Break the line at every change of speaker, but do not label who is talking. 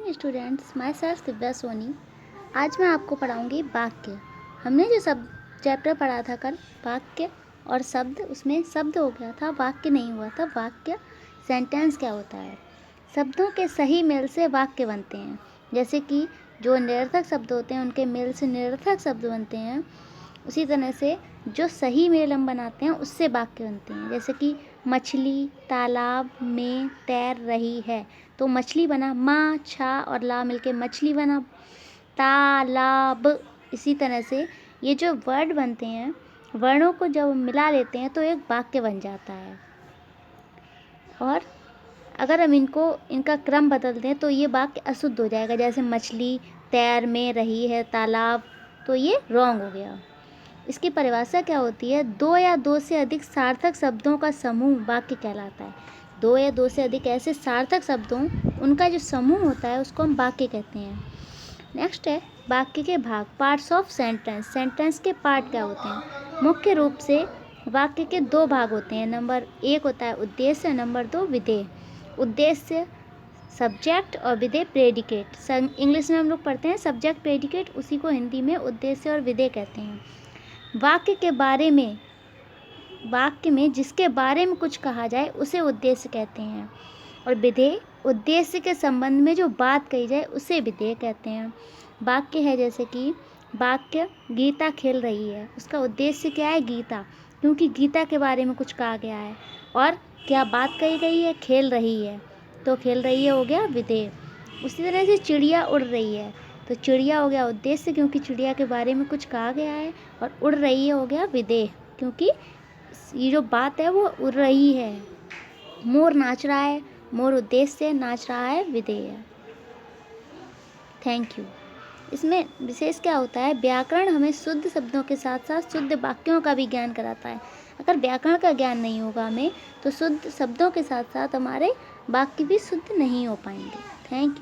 Morning students, myself Divya Soni. आज मैं आपको पढ़ाऊंगी वाक्य। हमने जो सब चैप्टर पढ़ा था कल, वाक्य और शब्द, उसमें शब्द हो गया था, वाक्य नहीं हुआ था। वाक्य सेंटेंस क्या होता है? शब्दों के सही मेल से वाक्य बनते हैं। जैसे कि जो निरर्थक शब्द होते हैं उनके मेल से निरर्थक शब्द बनते हैं, उसी तरह से जो सही मेल हम बनाते हैं उससे वाक्य बनते हैं। जैसे कि मछली तालाब में तैर रही है, तो मछली बना, माँ छा और ला मिलके मछली बना, तालाब। इसी तरह से ये जो वर्ड बनते हैं, वर्णों को जब मिला लेते हैं तो एक वाक्य बन जाता है। और अगर हम इनका क्रम बदल दें तो ये वाक्य अशुद्ध हो जाएगा। जैसे मछली तैर में रही है तालाब, तो ये रॉन्ग हो गया। इसकी परिभाषा क्या होती है? दो या दो से अधिक सार्थक शब्दों का समूह वाक्य कहलाता है। दो या दो से अधिक ऐसे सार्थक शब्दों, उनका जो समूह होता है उसको हम वाक्य कहते हैं। नेक्स्ट है वाक्य के भाग, पार्ट्स ऑफ सेंटेंस। सेंटेंस के पार्ट क्या होते हैं? मुख्य रूप से वाक्य के दो भाग होते हैं। नंबर 1 होता है उद्देश्य, नंबर 2 विधेय। उद्देश्य सब्जेक्ट और विधेय प्रेडिकेट। इंग्लिश में हम लोग पढ़ते हैं सब्जेक्ट प्रेडिकेट, उसी को हिंदी में उद्देश्य और विधेय कहते हैं। वाक्य के बारे में, वाक्य में जिसके बारे में कुछ कहा जाए उसे उद्देश्य कहते हैं। और विधेय उद्देश्य के संबंध में जो बात कही जाए उसे विधेय कहते हैं। वाक्य है जैसे कि वाक्य गीता खेल रही है, उसका उद्देश्य क्या है? गीता, क्योंकि गीता के बारे में कुछ कहा गया है। और क्या बात कही गई है? खेल रही है, तो खेल रही है हो गया विधेय। उसी तरह से चिड़िया उड़ रही है, तो चिड़िया हो गया उद्देश्य, क्योंकि चिड़िया के बारे में कुछ कहा गया है। और उड़ रही है हो गया विधेय, क्योंकि ये जो बात है वो उड़ रही है। मोर नाच रहा है, मोर उद्देश्य से नाच रहा है, विधेय है। Thank you. इसमें विशेष क्या होता है? व्याकरण हमें शुद्ध शब्दों के साथ साथ शुद्ध वाक्यों का भी ज्ञान कराता है। अगर व्याकरण का ज्ञान नहीं होगा हमें, तो शुद्ध शब्दों के साथ साथ हमारे वाक्य भी शुद्ध नहीं हो पाएंगे। Thank you.